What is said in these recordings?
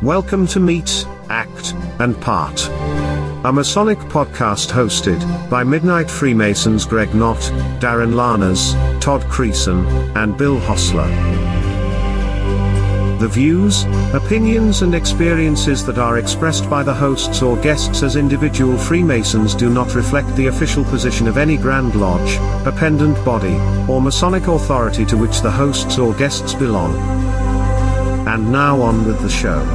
Welcome to Meet, Act, and Part, a Masonic podcast hosted by Midnight Freemasons Greg Knott, Darren Larners, Todd Creason, and Bill Hostler. The views, opinions and experiences that are expressed by the hosts or guests as individual Freemasons do not reflect the official position of any Grand Lodge, appendant body, or Masonic authority to which the hosts or guests belong. And now on with the show.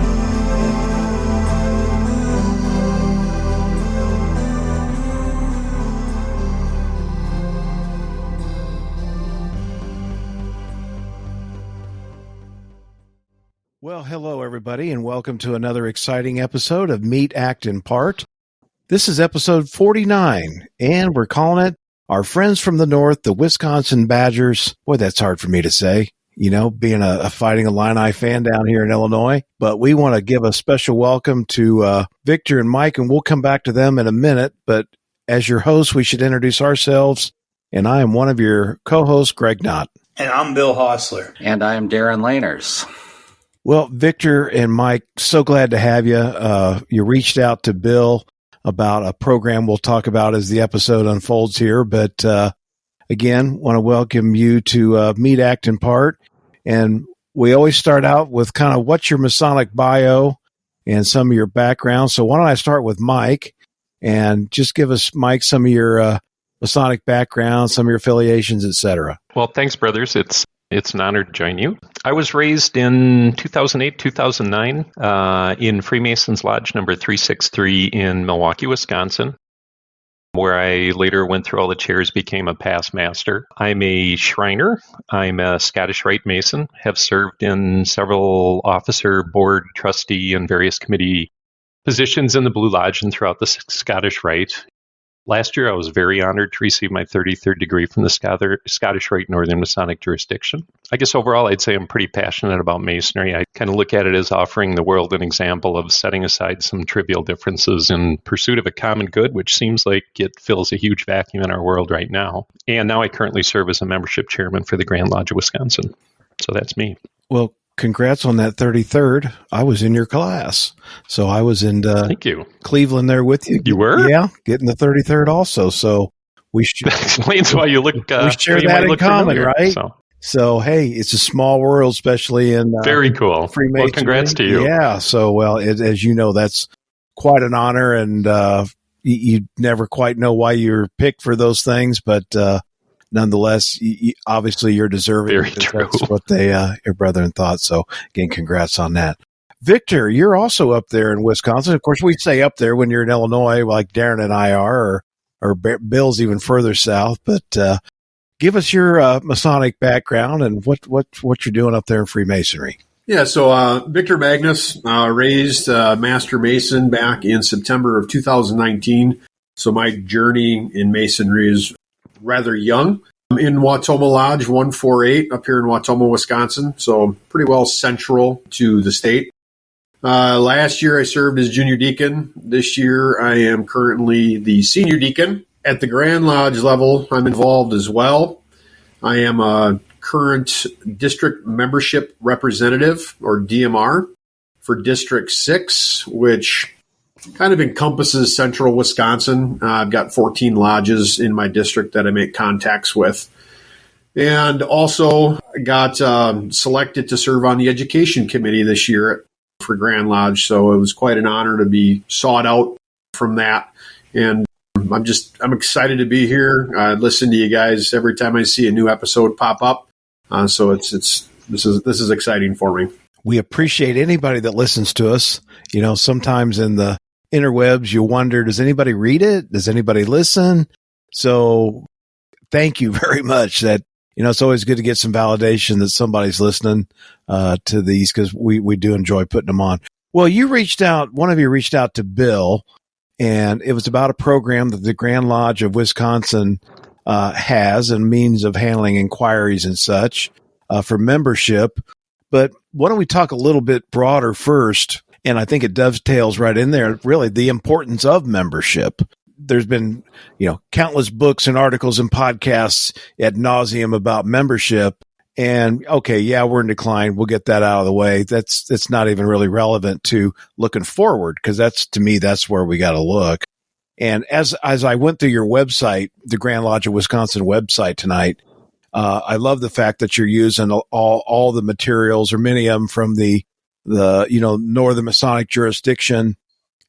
Well, hello, everybody, and welcome to another exciting episode of Meet, Act, and Part. This is episode 49, and we're calling it Our Friends from the North, the Wisconsin Badgers. Boy, that's hard for me to say, you know, being a Fighting Illini fan down here in Illinois. But we want to give a special welcome to Victor and Mike, and we'll come back to them in a minute. But as your host, we should introduce ourselves, and I am one of your co-hosts, Greg Knott. And I'm Bill Hostler. And I'm Darren Laners. Well, Victor and Mike, so glad to have you. You reached out to Bill about a program we'll talk about as the episode unfolds here. But again, want to welcome you to Meet, Act, and Part. And we always start out with kind of what's your Masonic bio and some of your background. So why don't I start with Mike and just give us, Mike, some of your Masonic background, some of your affiliations, et cetera. Well, thanks, brothers. It's an honor to join you. I was raised in 2008, 2009 in Freemasons Lodge number 363 in Milwaukee, Wisconsin, where I later went through all the chairs, became a past master. I'm a Shriner. I'm a Scottish Rite Mason, have served in several officer, board, trustee, and various committee positions in the Blue Lodge and throughout the Scottish Rite. Last year, I was very honored to receive my 33rd degree from the Scottish Rite Northern Masonic jurisdiction. I guess overall, I'd say I'm pretty passionate about Masonry. I kind of look at it as offering the world an example of setting aside some trivial differences in pursuit of a common good, which seems like it fills a huge vacuum in our world right now. And now I currently serve as a membership chairman for the Grand Lodge of Wisconsin. So that's me. Well, congrats on that 33rd. I was in your class. So I was in Thank you. Cleveland there with you. You were? Yeah, getting the 33rd also. So we should. That explains why you look. We share that in common, familiar, right? So, hey, it's a small world, especially in very cool. Freemasonry. Well, congrats to you. Yeah. So, well, as you know, that's quite an honor, and you never quite know why you're picked for those things, but nonetheless, obviously you're deserving. Very true. That's what your brethren thought. So again, congrats on that. Victor, you're also up there in Wisconsin. Of course, we say up there when you're in Illinois, like Darren and I are, or Bill's even further south. But give us your Masonic background and what you're doing up there in Freemasonry. Yeah, so Victor Magnus, raised Master Mason back in September of 2019. So my journey in Masonry is rather young. I'm in Wautoma Lodge 148 up here in Wautoma, Wisconsin, so pretty well central to the state. Last year I served as junior deacon. This year I am currently the senior deacon. At the Grand Lodge level, I'm involved as well. I am a current district membership representative, or DMR, for District 6, which kind of encompasses central Wisconsin. I've got 14 lodges in my district that I make contacts with. And also got selected to serve on the education committee this year for Grand Lodge. So it was quite an honor to be sought out from that. And I'm excited to be here. I listen to you guys every time I see a new episode pop up. So this is exciting for me. We appreciate anybody that listens to us. You know, sometimes in the interwebs, you wonder, does anybody read it? Does anybody listen? So thank you very much. That, you know, it's always good to get some validation that somebody's listening to these, because we do enjoy putting them on. Well, one of you reached out to Bill, and it was about a program that the Grand Lodge of Wisconsin has, and means of handling inquiries and such for membership. But why don't we talk a little bit broader first? And I think it dovetails right in there, really, the importance of membership. There's been, countless books and articles and podcasts ad nauseum about membership. And okay, yeah, we're in decline. We'll get that out of the way. It's not even really relevant to looking forward, because to me, that's where we got to look. And as I went through your website, the Grand Lodge of Wisconsin website tonight, I love the fact that you're using all the materials, or many of them, from the Northern Masonic jurisdiction.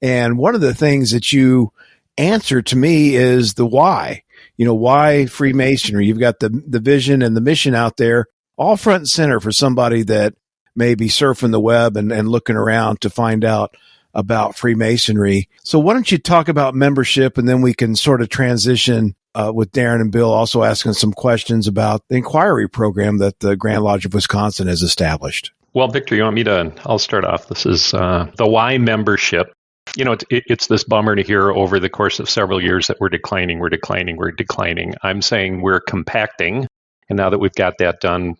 And one of the things that you answer to me is the why. Why Freemasonry? You've got the vision and the mission out there, all front and center for somebody that may be surfing the web and looking around to find out about Freemasonry. So why don't you talk about membership, and then we can sort of transition with Darren and Bill also asking some questions about the inquiry program that the Grand Lodge of Wisconsin has established. Well, Victor, you want me to? I'll start off. This is the why membership. It's this bummer to hear over the course of several years that we're declining. I'm saying we're compacting. And now that we've got that done,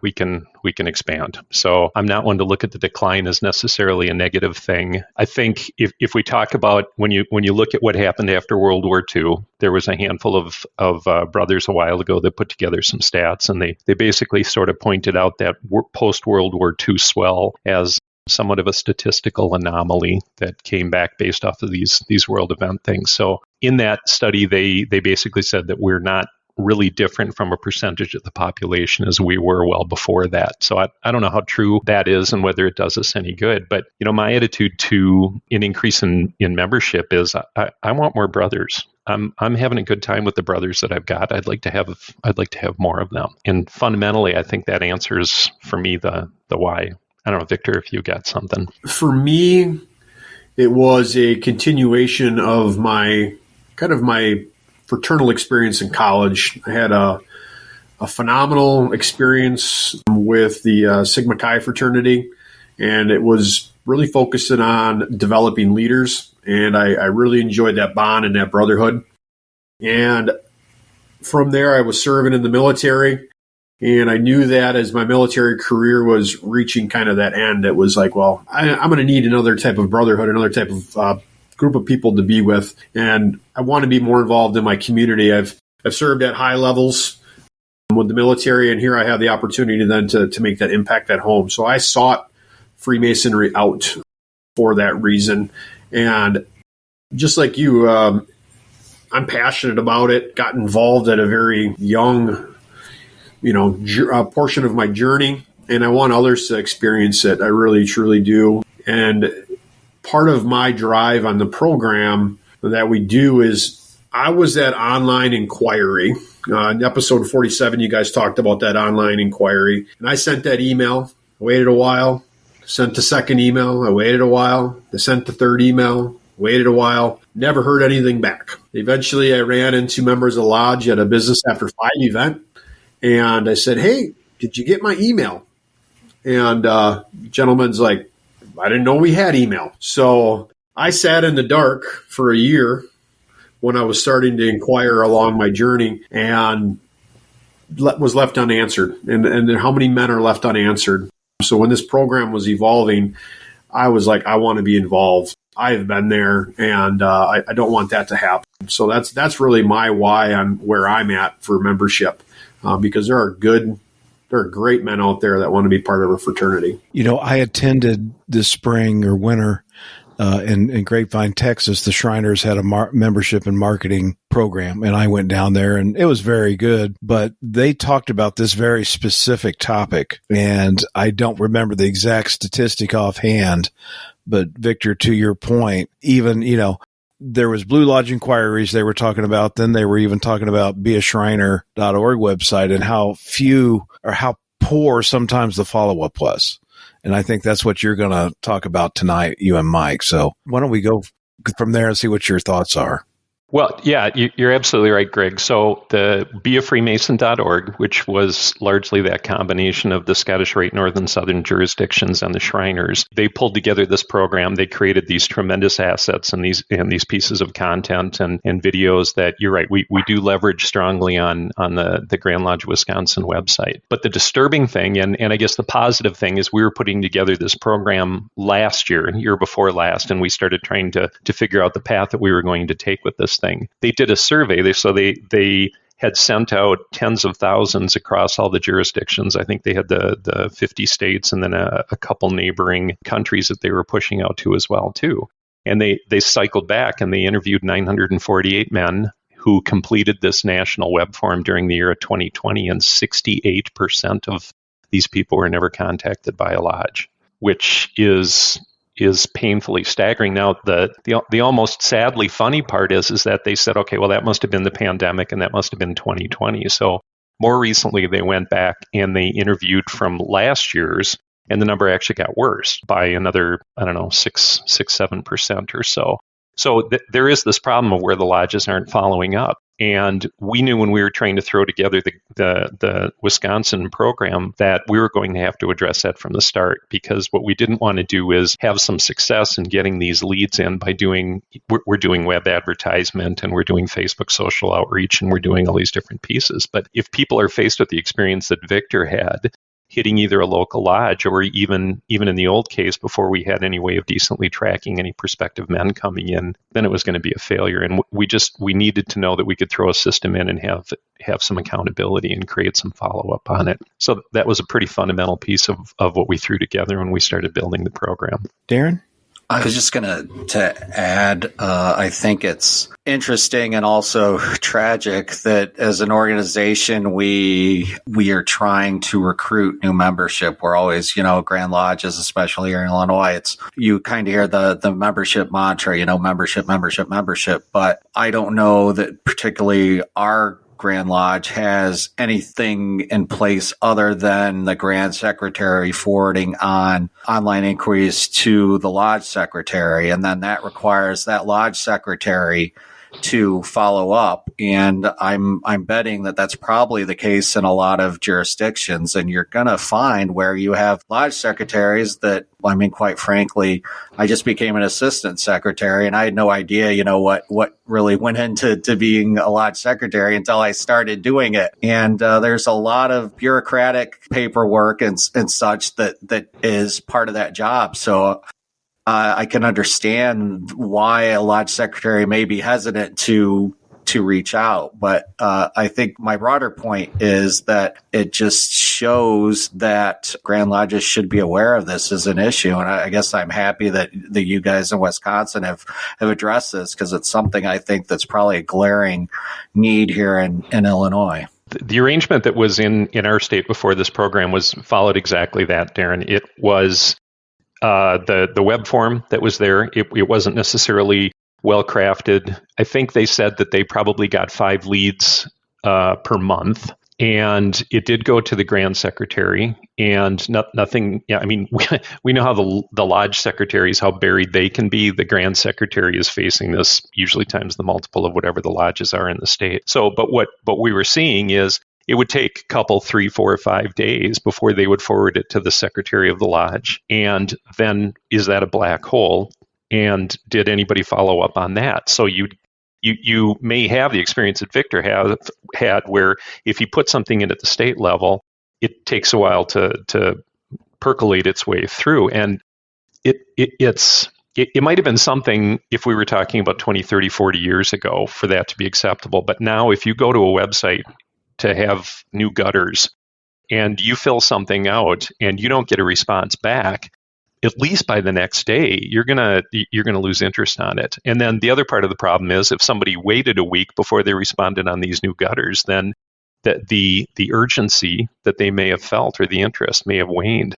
we can expand. So I'm not one to look at the decline as necessarily a negative thing. I think if we talk about when you look at what happened after World War II, there was a handful of brothers a while ago that put together some stats, and they basically sort of pointed out that post World War II swell as somewhat of a statistical anomaly that came back based off of these world event things. So in that study, they basically said that we're not really different from a percentage of the population as we were well before that. So I don't know how true that is and whether it does us any good. But my attitude to an increase in membership is I want more brothers. I'm having a good time with the brothers that I've got. I'd like to have more of them. And fundamentally, I think that answers for me the why. I don't know, Victor, if you got something. For me, it was a continuation of my fraternal experience in college. I had a phenomenal experience with the Sigma Chi fraternity, and it was really focusing on developing leaders, and I really enjoyed that bond and that brotherhood. And from there, I was serving in the military, and I knew that as my military career was reaching kind of that end, it was like, well, I'm going to need another type of brotherhood, another type of group of people to be with, and I want to be more involved in my community. I've served at high levels with the military, and here I have the opportunity then to make that impact at home. So I sought Freemasonry out for that reason, and just like you, I'm passionate about it. Got involved at a very young, portion of my journey, and I want others to experience it. I really, truly do. And part of my drive on the program that we do is I was at online inquiry. In episode 47, you guys talked about that online inquiry. And I sent that email, waited a while, sent the second email, I waited a while, I sent the third email, waited a while, never heard anything back. Eventually, I ran into members of the lodge at a Business After 5 event, and I said, hey, did you get my email? And the gentleman's like, I didn't know we had email. So I sat in the dark for a year when I was starting to inquire along my journey, and was left unanswered. And how many men are left unanswered? So when this program was evolving, I was like, I want to be involved. I have been there, and I don't want that to happen. So that's really my why on where I'm at for membership, because there are great men out there that want to be part of a fraternity. I attended this spring or winter in Grapevine, Texas. The Shriners had a membership and marketing program, and I went down there, and it was very good. But they talked about this very specific topic, and I don't remember the exact statistic offhand. But Victor, to your point, even, there was Blue Lodge inquiries they were talking about. Then they were even talking about beashriner.org website and how few or how poor sometimes the follow-up was. And I think that's what you're going to talk about tonight, you and Mike. So why don't we go from there and see what your thoughts are? Well, yeah, you're absolutely right, Greg. So the beafreemason.org, which was largely that combination of the Scottish Rite, North and Southern jurisdictions and the Shriners, they pulled together this program. They created these tremendous assets and these pieces of content and videos that, you're right, we do leverage strongly on the Grand Lodge of Wisconsin website. But the disturbing thing, and I guess the positive thing, is we were putting together this program year before last, and we started trying to figure out the path that we were going to take with this thing. They did a survey, so they had sent out tens of thousands across all the jurisdictions. I think they had the 50 states and then a couple neighboring countries that they were pushing out to as well, too. And they cycled back and they interviewed 948 men who completed this national web form during the year of 2020, and 68% of these people were never contacted by a lodge, which is painfully staggering. Now, the almost sadly funny part is that they said, okay, well, that must have been the pandemic and that must have been 2020. So more recently, they went back and they interviewed from last year's, and the number actually got worse by another, 7% or so. So there is this problem of where the lodges aren't following up. And we knew when we were trying to throw together the Wisconsin program that we were going to have to address that from the start, because what we didn't want to do is have some success in getting these leads in by we're doing web advertisement and we're doing Facebook social outreach and we're doing all these different pieces. But if people are faced with the experience that Victor had, hitting either a local lodge or even in the old case, before we had any way of decently tracking any prospective men coming in, then it was going to be a failure. And we needed to know that we could throw a system in and have some accountability and create some follow-up on it. So that was a pretty fundamental piece of what we threw together when we started building the program. Darren? I was just going to add, I think it's interesting and also tragic that as an organization, we are trying to recruit new membership. We're always, Grand Lodges, especially here in Illinois, you kind of hear the membership mantra, membership. But I don't know that particularly our Grand Lodge has anything in place other than the Grand Secretary forwarding on online inquiries to the Lodge Secretary. And then that requires that Lodge Secretary to follow up. And I'm betting that that's probably the case in a lot of jurisdictions. And you're going to find where you have lodge secretaries that, quite frankly, I just became an assistant secretary and I had no idea, what really went into being a lodge secretary until I started doing it. And there's a lot of bureaucratic paperwork and such that is part of that job. So I can understand why a lodge secretary may be hesitant to reach out. But I think my broader point is that it just shows that Grand Lodges should be aware of this as an issue. And I guess I'm happy that you guys in Wisconsin have addressed this, because it's something I think that's probably a glaring need here in Illinois. The arrangement that was in our state before this program followed exactly that, Darren. It was the web form that was there. It wasn't necessarily well crafted. I think they said that they probably got 5 leads per month, and it did go to the Grand Secretary. And nothing. Yeah, we know how the Lodge secretaries, how buried they can be. The Grand Secretary is facing this usually times the multiple of whatever the lodges are in the state. So, but what we were seeing is, it would take a couple, 3, 4, or 5 days before they would forward it to the Secretary of the Lodge. And then, is that a black hole? And did anybody follow up on that? So you may have the experience that Victor had, where if you put something in at the state level, it takes a while to percolate its way through. And it might have been something, if we were talking about 20, 30, 40 years ago, for that to be acceptable. But now, if you go to a website to have new gutters and you fill something out and you don't get a response back, at least by the next day, you're gonna lose interest on it. And then the other part of the problem is, if somebody waited a week before they responded on these new gutters, then the urgency that they may have felt, or the interest, may have waned.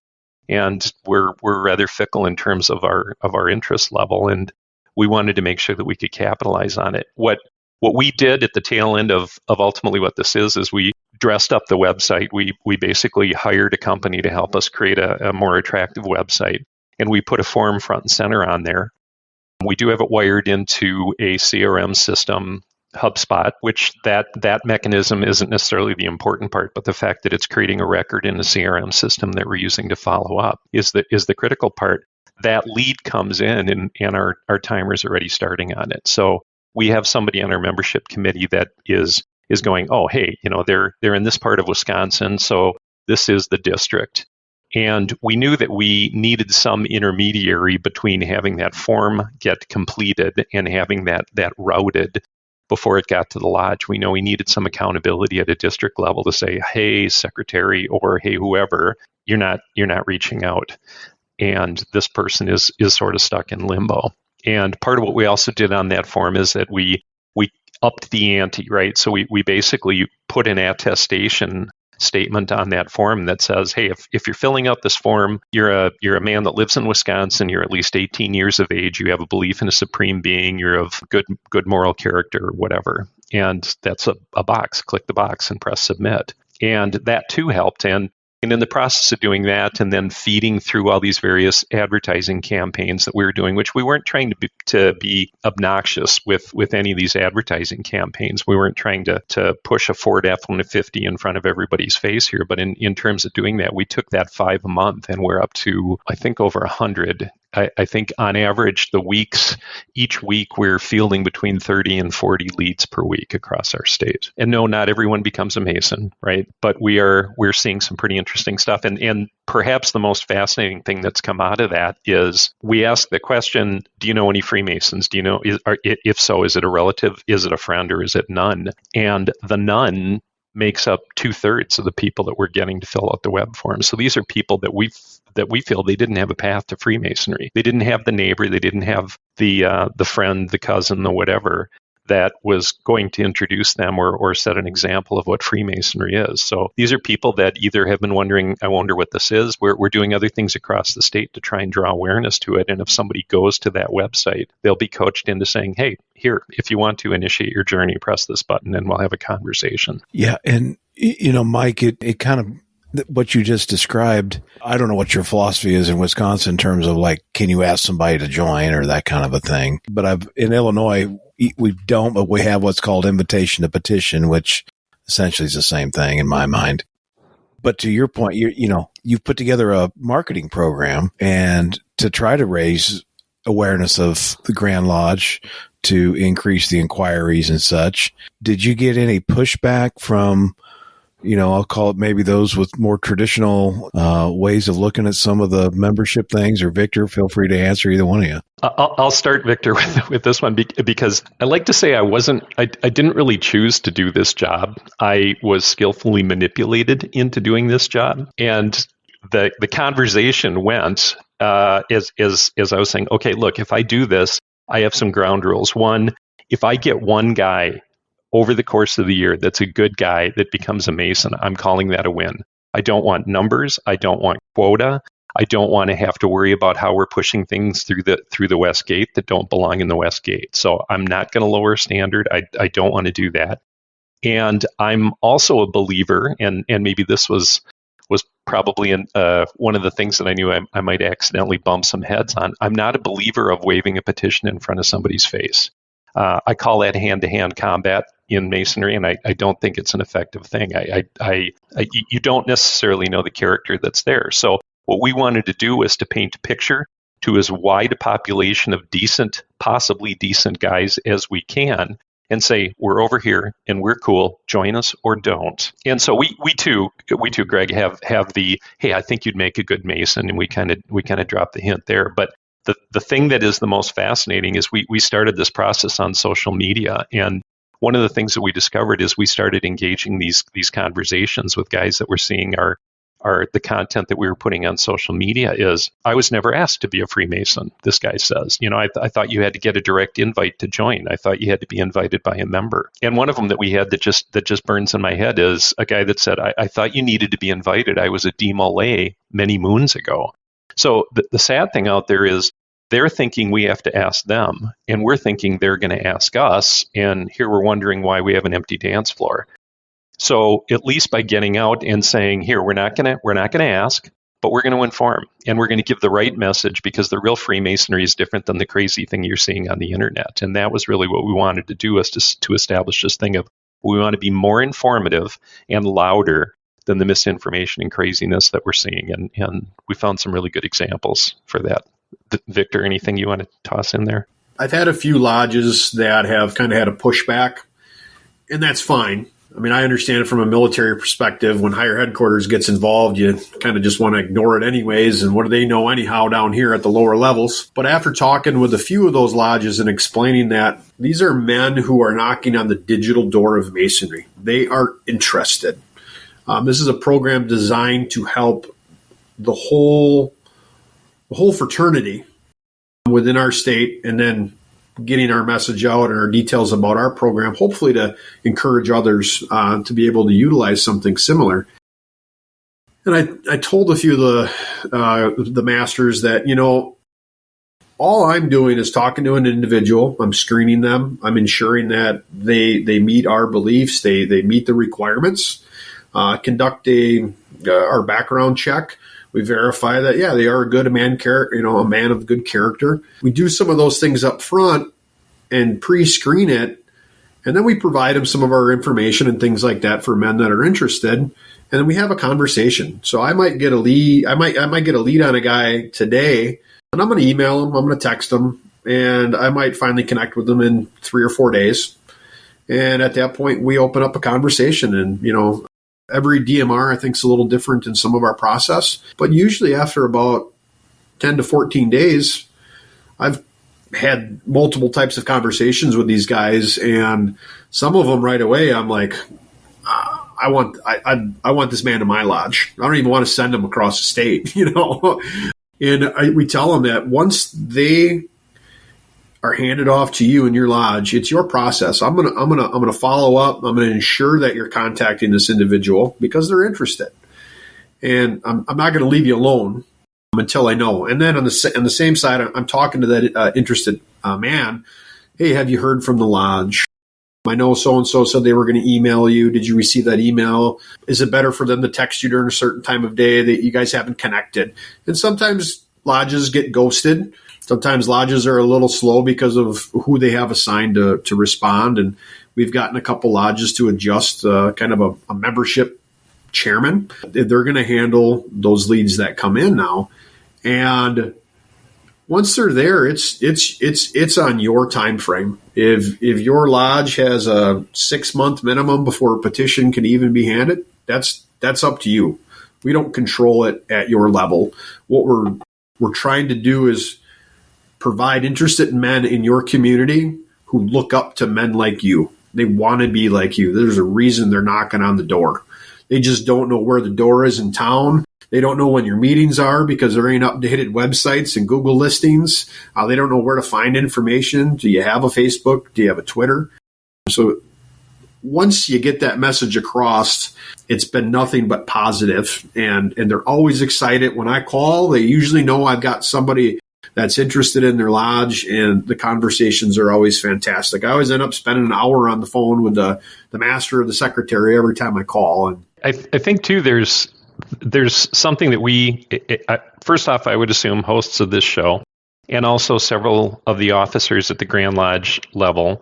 And we're rather fickle in terms of our interest level, and we wanted to make sure that we could capitalize on it. What we did at the tail end of ultimately what this is we dressed up the website. We basically hired a company to help us create a more attractive website, and we put a form front and center on there. We do have it wired into a CRM system, HubSpot, which that mechanism isn't necessarily the important part, but the fact that it's creating a record in the CRM system that we're using to follow up is the critical part. That lead comes in, and our timer's already starting on it. So we have somebody on our membership committee that is going, oh, hey, they're in this part of Wisconsin, so this is the district. And we knew that we needed some intermediary between having that form get completed and having that routed before it got to the lodge. We know we needed some accountability at a district level to say, hey, secretary, or hey, whoever, you're not reaching out. And this person is sort of stuck in limbo. And part of what we also did on that form is that we upped the ante, right? So we basically put an attestation statement on that form that says, hey, if you're filling out this form, you're a man that lives in Wisconsin, you're at least 18 years of age, you have a belief in a supreme being, you're of good moral character, or whatever. And that's a box. Click the box and press submit. And that too helped. And in the process of doing that, and then feeding through all these various advertising campaigns that we were doing, which we weren't trying to be obnoxious with any of these advertising campaigns. We weren't trying to push a Ford F-150 in front of everybody's face here. But in terms of doing that, we took that 5 a month, and we're up to, I think, over 100. I think on average, each week we're fielding between 30 and 40 leads per week across our state. And no, not everyone becomes a Mason, right? But we're seeing some pretty interesting stuff. And perhaps the most fascinating thing that's come out of that is we ask the question, do you know any Freemasons? Do you know, if so, is it a relative? Is it a friend, or is it none? And the none makes up 2/3 of the people that we're getting to fill out the web form. So these are people that we feel they didn't have a path to Freemasonry. They didn't have the neighbor, they didn't have the friend, the cousin, the whatever that was going to introduce them or set an example of what Freemasonry is. So these are people that either have been wondering, I wonder what this is. We're doing other things across the state to try and draw awareness to it. And if somebody goes to that website, they'll be coached into saying, hey, here, if you want to initiate your journey, press this button and we'll have a conversation. Yeah. And, Mike, it kind of, what you just described, I don't know what your philosophy is in Wisconsin in terms of like, can you ask somebody to join or that kind of a thing? But in Illinois, we don't, but we have what's called invitation to petition, which essentially is the same thing in my mind. But to your point, you've put together a marketing program and to try to raise awareness of the Grand Lodge to increase the inquiries and such. Did you get any pushback from, I'll call it maybe those with more traditional ways of looking at some of the membership things? Or Victor, feel free to answer either one of you. I'll start, Victor, with this one because I like to say I didn't really choose to do this job. I was skillfully manipulated into doing this job. And the conversation went as I was saying, okay, look, if I do this, I have some ground rules. One, if I get one guy over the course of the year that's a good guy that becomes a Mason, I'm calling that a win. I don't want numbers. I don't want quota. I don't want to have to worry about how we're pushing things through the West Gate that don't belong in the West Gate. So I'm not going to lower standard. I don't want to do that. And I'm also a believer, and maybe this was probably one of the things that I knew I might accidentally bump some heads on. I'm not a believer of waving a petition in front of somebody's face. I call that hand-to-hand combat in Masonry, and I don't think it's an effective thing. You don't necessarily know the character that's there. So what we wanted to do was to paint a picture to as wide a population of decent, possibly decent guys as we can, and say, we're over here and we're cool, join us or don't. And so we too, Greg, have the, hey, I think you'd make a good Mason, and we kind of drop the hint there. But the thing that is the most fascinating is we started this process on social media, and one of the things that we discovered is we started engaging these conversations with guys that were seeing the content that we were putting on social media. Is I was never asked to be a Freemason, this guy says. I thought you had to get a direct invite to join. I thought you had to be invited by a member. And one of them that we had that just burns in my head is a guy that said, I thought you needed to be invited. I was a demolay many moons ago. So the sad thing out there is they're thinking we have to ask them, and we're thinking they're going to ask us, and here we're wondering why we have an empty dance floor. So at least by getting out and saying, here, we're not going to ask, but we're going to inform, and we're going to give the right message, because the real Freemasonry is different than the crazy thing you're seeing on the internet. And that was really what we wanted to do, was to establish this thing of we want to be more informative and louder than the misinformation and craziness that we're seeing. And we found some really good examples for that. Victor, anything you want to toss in there? I've had a few lodges that have kind of had a pushback, and that's fine. I mean, I understand it from a military perspective. When higher headquarters gets involved, you kind of just want to ignore it anyways. And what do they know anyhow down here at the lower levels? But after talking with a few of those lodges and explaining that these are men who are knocking on the digital door of Masonry, they are interested. This is a program designed to help the whole fraternity within our state, and then getting our message out and our details about our program, hopefully to encourage others to be able to utilize something similar. And I told a few of the masters that, all I'm doing is talking to an individual. I'm screening them. I'm ensuring that they meet our beliefs. They meet the requirements. Conduct our background check. We verify that, they are a man of good character. We do some of those things up front and pre-screen it, and then we provide them some of our information and things like that for men that are interested, and then we have a conversation. So I might get a lead. I might get a lead on a guy today, and I'm going to email him. I'm going to text him, and I might finally connect with them in 3 or 4 days. And at that point, we open up a conversation, and every DMR, I think, is a little different in some of our process. But usually after about 10 to 14 days, I've had multiple types of conversations with these guys. And some of them right away, I'm like, I want this man in my lodge. I don't even want to send him across the state, And we tell them that once they are handed off to you in your lodge, it's your process. I'm gonna follow up. I'm gonna ensure that you're contacting this individual because they're interested, and I'm not going to leave you alone until I know. And then on the same side, I'm talking to that interested man. Hey, have you heard from the lodge? I know so and so said they were going to email you. Did you receive that email? Is it better for them to text you during a certain time of day that you guys haven't connected? And sometimes lodges get ghosted. Sometimes lodges are a little slow because of who they have assigned to respond. And we've gotten a couple lodges to adjust kind of a membership chairman. They're going to handle those leads that come in now. And once they're there, it's on your time frame. If your lodge has a 6-month minimum before a petition can even be handed, that's up to you. We don't control it at your level. What we're trying to do is provide interested men in your community who look up to men like you. They want to be like you. There's a reason they're knocking on the door. They just don't know where the door is in town. They don't know when your meetings are because there ain't updated websites and Google listings. They don't know where to find information. Do you have a Facebook? Do you have a Twitter? So once you get that message across, it's been nothing but positive. And they're always excited. When I call, they usually know I've got somebody that's interested in their lodge, and the conversations are always fantastic. I always end up spending an hour on the phone with the master or the secretary every time I call. And I think too, there's something that first off, I would assume hosts of this show, and also several of the officers at the Grand Lodge level,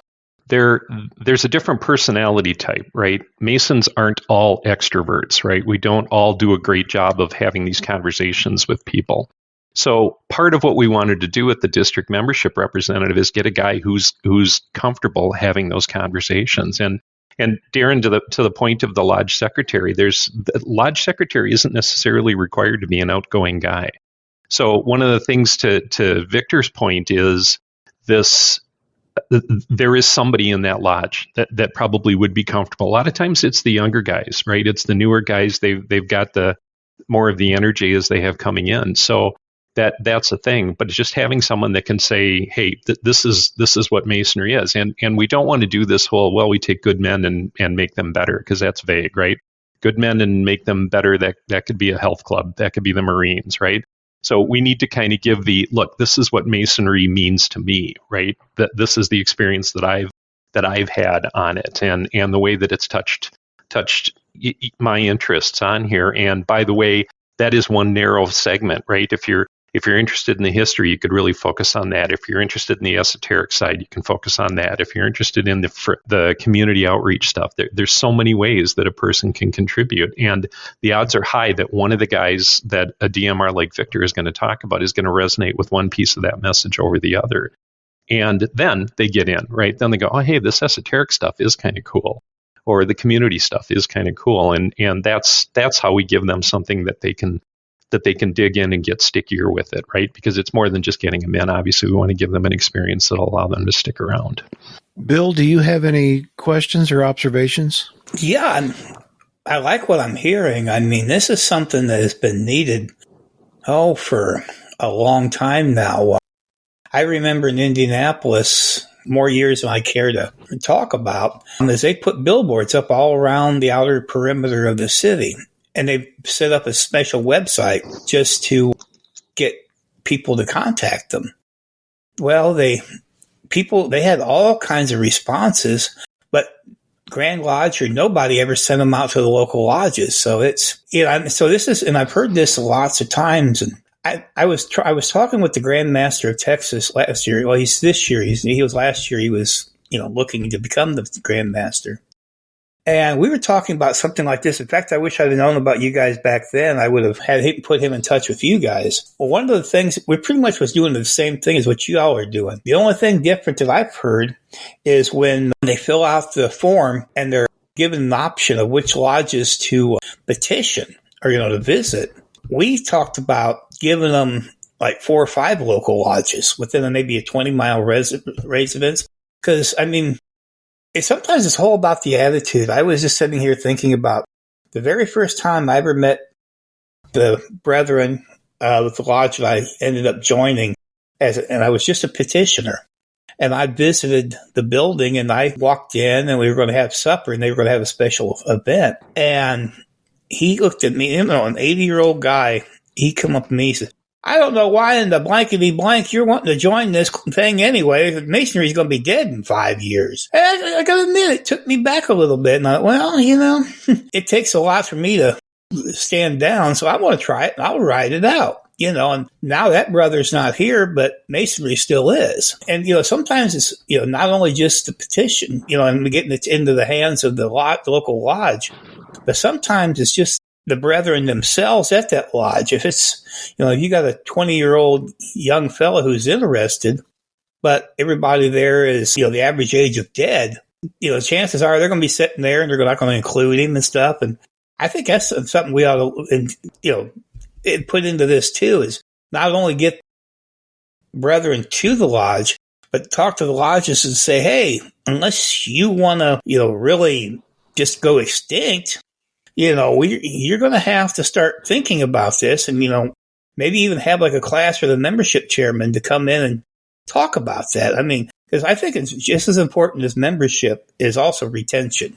there's a different personality type, right? Masons aren't all extroverts, right? We don't all do a great job of having these conversations with people. So part of what we wanted to do with the district membership representative is get a guy who's comfortable having those conversations. And Darren, to the point of the lodge secretary, the lodge secretary isn't necessarily required to be an outgoing guy. So one of the things to Victor's point is this: there is somebody in that lodge that probably would be comfortable. A lot of times it's the younger guys, right? It's the newer guys. They've got the more of the energy as they have coming in. So that's a thing. But just having someone that can say, hey, this is what Masonry is. And we don't want to do this whole, well, we take good men and make them better, because that's vague, right? Good men and make them better, that could be a health club. That could be the Marines, right? So we need to kind of give look, this is what Masonry means to me, right? That this is the experience that I've had on it, and the way that it's touched my interests on here. And by the way, that is one narrow segment, right? If you're interested in the history, you could really focus on that. If you're interested in the esoteric side, you can focus on that. If you're interested in the community outreach stuff, there's so many ways that a person can contribute. And the odds are high that one of the guys that a DMR like Victor is going to talk about is going to resonate with one piece of that message over the other. And then they get in, right? Then they go, oh, hey, this esoteric stuff is kind of cool. or the community stuff is kind of cool. And that's how we give them something that they can dig in and get stickier with it, right? Because it's more than just getting them in. Obviously, we want to give them an experience that'll allow them to stick around. Bill, do you have any questions or observations? Yeah, I like what I'm hearing. I mean, this is something that has been needed, for a long time now. I remember in Indianapolis, more years than I care to talk about, as they put billboards up all around the outer perimeter of the city. And they set up a special website just to get people to contact them. Well, they had all kinds of responses, but Grand Lodge or nobody ever sent them out to the local lodges. So so this is, and I've heard this lots of times. And I was talking with the Grand Master of Texas last year. Well, he's this year. He was last year. He was, looking to become the Grand Master. And we were talking about something like this. In fact, I wish I'd known about you guys back then. I would have put him in touch with you guys. Well, one of the things, we pretty much was doing the same thing as what you all are doing. The only thing different that I've heard is when they fill out the form and they're given an option of which lodges to petition or, to visit. We talked about giving them like 4 or 5 local lodges within maybe a 20-mile residence. Because, sometimes it's all about the attitude. I was just sitting here thinking about the very first time I ever met the brethren with the lodge that I ended up joining, and I was just a petitioner. And I visited the building, and I walked in, and we were going to have supper, and they were going to have a special event. And he looked at me, an 80-year-old guy. He come up to me, he said, "I don't know why in the blankety blank you're wanting to join this thing anyway. Masonry's going to be dead in 5 years." And I got to admit, it took me back a little bit. And I thought, it takes a lot for me to stand down, so I want to try it, and I'll ride it out. And now that brother's not here, but Masonry still is. And, sometimes it's, not only just the petition, and getting it into the hands of the local lodge, but sometimes it's just the brethren themselves at that lodge. If it's, if you got a 20-year-old young fellow who's interested, but everybody there is, the average age of dead, chances are they're going to be sitting there and they're not going to include him and stuff. And I think that's something we ought to, put into this too, is not only get brethren to the lodge, but talk to the lodges and say, hey, unless you want to, really just go extinct, you're going to have to start thinking about this, and, maybe even have like a class for the membership chairman to come in and talk about that. Because I think it's just as important as membership is also retention.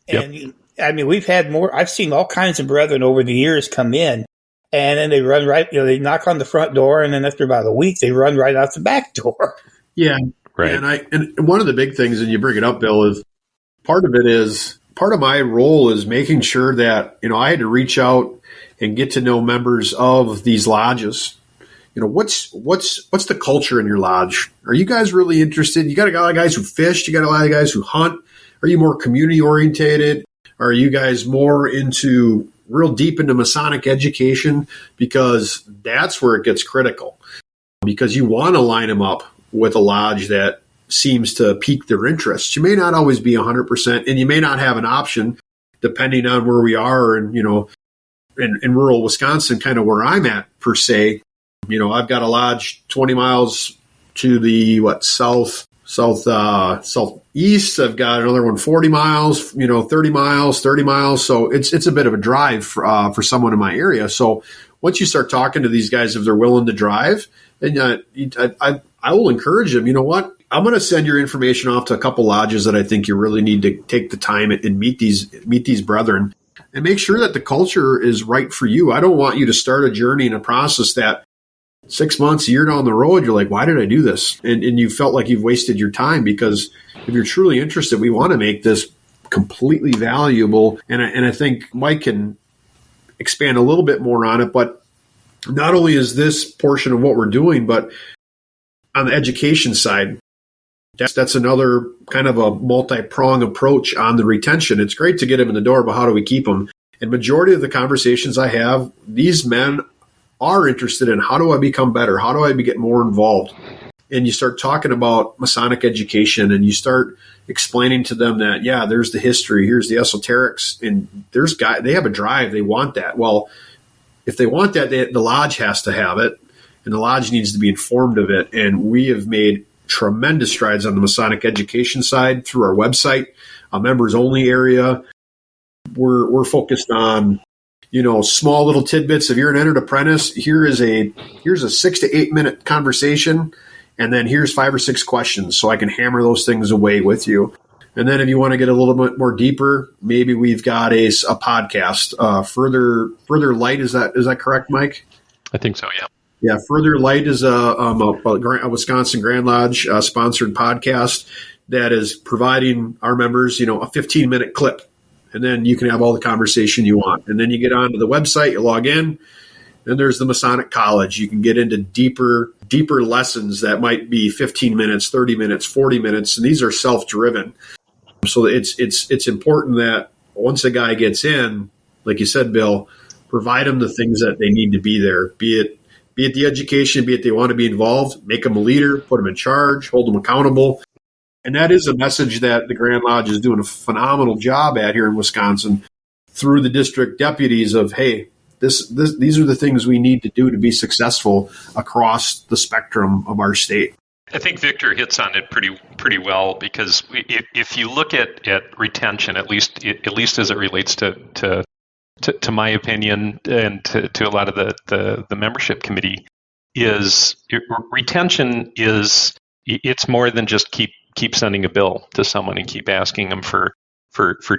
Yep. And we've had more, I've seen all kinds of brethren over the years come in, and then they run right, they knock on the front door, and then after about a week, they run right out the back door. Yeah. Right. And one of the big things, and you bring it up, Bill, is part of my role is making sure that, I had to reach out and get to know members of these lodges. What's the culture in your lodge? Are you guys really interested? You got a lot of guys who fish. You got a lot of guys who hunt. Are you more community orientated? Are you guys more into real deep into Masonic education? Because that's where it gets critical, because you want to line them up with a lodge that seems to pique their interest. You may not always be 100%, and you may not have an option depending on where we are and, in rural Wisconsin, kind of where I'm at per se. I've got a lodge 20 miles to the southeast. I've got another one 40 miles, 30 miles. So it's a bit of a drive for someone in my area. So once you start talking to these guys, if they're willing to drive, then I will encourage them. You know what? I'm going to send your information off to a couple lodges that I think you really need to take the time and meet these brethren and make sure that the culture is right for you. I don't want you to start a journey and a process that 6 months, a year down the road, you're like, why did I do this? And you felt like you've wasted your time, because if you're truly interested, we want to make this completely valuable. And I think Mike can expand a little bit more on it, but not only is this portion of what we're doing, but on the education side, that's another kind of a multi-prong approach on the retention. It's great to get them in the door, but how do we keep them? And majority of the conversations I have, these men are interested in, how do I become better? How do I get more involved? and you start talking about Masonic education, and you start explaining to them that, yeah, there's the history, here's the esoterics, and they have a drive, they want that. Well, if they want that, the lodge has to have it, and the lodge needs to be informed of it. And we have made tremendous strides on the Masonic education side through our website, a members only area. We're focused on, small little tidbits. If you're an entered apprentice, here's a 6 to 8 minute conversation, and then here's 5 or 6 questions, so I can hammer those things away with you. And then if you want to get a little bit more deeper, maybe we've got a podcast. Further Light, is that correct, Mike? I think so, yeah. Yeah, Further Light is a Wisconsin Grand Lodge sponsored podcast that is providing our members, a 15-minute clip. And then you can have all the conversation you want. And then you get onto the website, you log in, then there's the Masonic College. You can get into deeper lessons that might be 15 minutes, 30 minutes, 40 minutes, and these are self-driven. So it's important that once a guy gets in, like you said, Bill, provide them the things that they need to be there, be it the education, be it they want to be involved, make them a leader, put them in charge, hold them accountable. And that is a message that the Grand Lodge is doing a phenomenal job at here in Wisconsin through the district deputies of, hey, these are the things we need to do to be successful across the spectrum of our state. I think Victor hits on it pretty well, because if you look at retention, at least as it relates to my opinion and to a lot of the membership committee, retention is, it's more than just keep sending a bill to someone and keep asking them for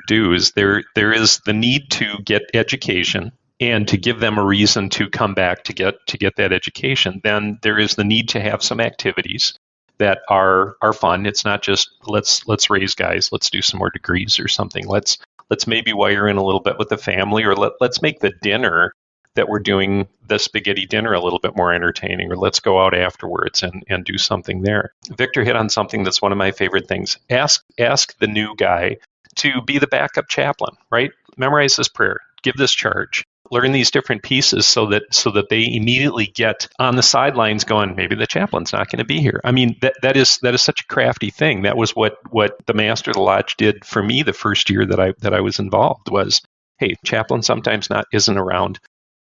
dues. There is the need to get education and to give them a reason to come back to get that education. Then there is the need to have some activities that are fun. It's not just let's raise guys, let's do some more degrees or something. Let's maybe wire in a little bit with the family, or let's make the dinner that we're doing, the spaghetti dinner, a little bit more entertaining, or let's go out afterwards and do something there. Victor hit on something that's one of my favorite things. Ask the new guy to be the backup chaplain, right? Memorize this prayer, give this charge, learn these different pieces so that they immediately get on the sidelines going, maybe the chaplain's not going to be here. I mean, that is such a crafty thing. That was what the master of the lodge did for me the first year that I was involved was, hey, chaplain sometimes isn't around.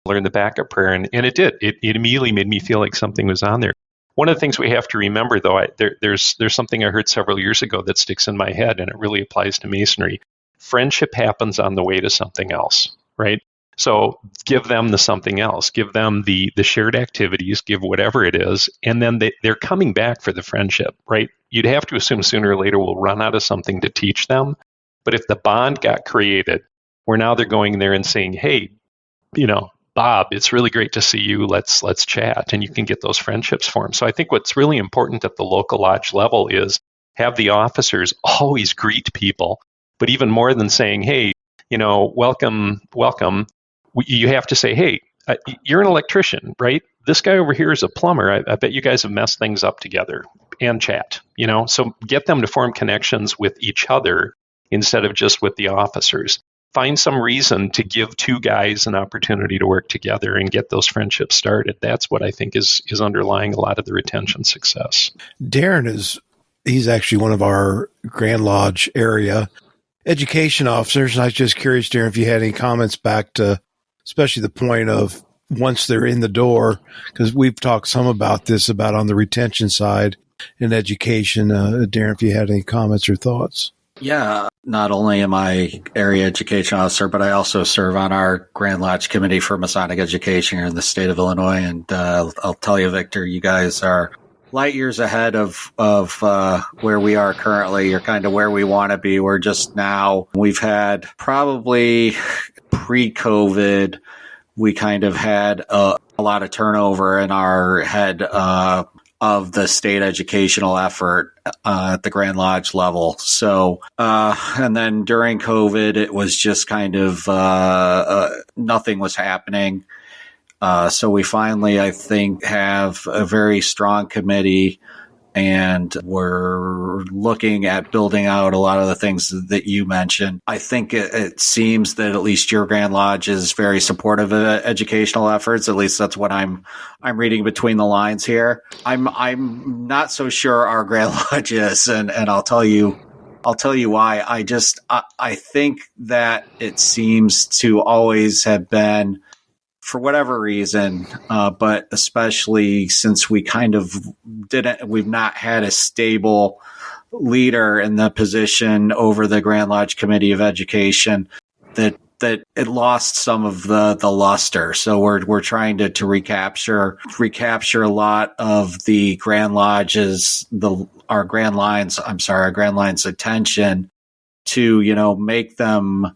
Learn the backup prayer, and it did. It immediately made me feel like something was on there. One of the things we have to remember, though, there's something I heard several years ago that sticks in my head, and it really applies to Masonry. Friendship happens on the way to something else, right? So give them the something else. Give them the shared activities, give whatever it is, and then they're coming back for the friendship, right? You'd have to assume sooner or later we'll run out of something to teach them. But if the bond got created, where now they're going there and saying, hey, Bob, it's really great to see you. Let's chat, and you can get those friendships formed. So I think what's really important at the local lodge level is have the officers always greet people, but even more than saying, hey, welcome. You have to say, hey, you're an electrician, right? This guy over here is a plumber. I bet you guys have messed things up together, and chat, So get them to form connections with each other instead of just with the officers. Find some reason to give two guys an opportunity to work together and get those friendships started. That's what I think is underlying a lot of the retention success. Darren he's actually one of our Grand Lodge area education officers. And I was just curious, Darren, if you had any comments back to especially the point of once they're in the door, because we've talked some about this, about on the retention side and education. Darren, if you had any comments or thoughts. Yeah, not only am I area education officer, but I also serve on our Grand Lodge Committee for Masonic Education here in the state of Illinois. And I'll tell you, Victor, you guys are light years ahead of where we are currently. You're kind of where we want to be. We're just now, we've had probably pre-COVID, we kind of had a lot of turnover in our head of the state educational effort at the Grand Lodge level. So, and then during COVID, it was just kind of nothing was happening. So we finally, I think, have a very strong committee and we're looking at building out a lot of the things that you mentioned. I think it seems that at least your Grand Lodge is very supportive of educational efforts. At least that's what I'm reading between the lines here. I'm not so sure our Grand Lodge is, and I'll tell you why. I think that it seems to always have been, for whatever reason, but especially since we kind of we've not had a stable leader in the position over the Grand Lodge Committee of Education, that it lost some of the luster. So we're trying to recapture a lot of the Grand Lodge's our Grand Line's attention to, make them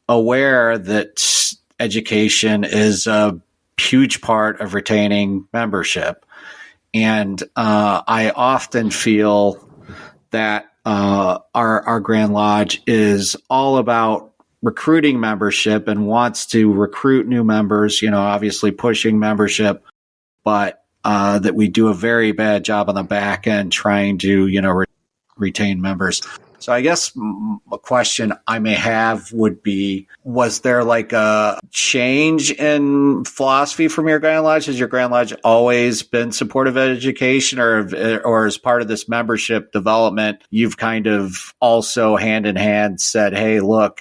aware that education is a huge part of retaining membership. And I often feel that our Grand Lodge is all about recruiting membership and wants to recruit new members, obviously pushing membership, but that we do a very bad job on the back end trying to, retain members. So I guess a question I may have would be, was there like a change in philosophy from your Grand Lodge? Has your Grand Lodge always been supportive of education, or as part of this membership development, you've kind of also hand in hand said, hey, look,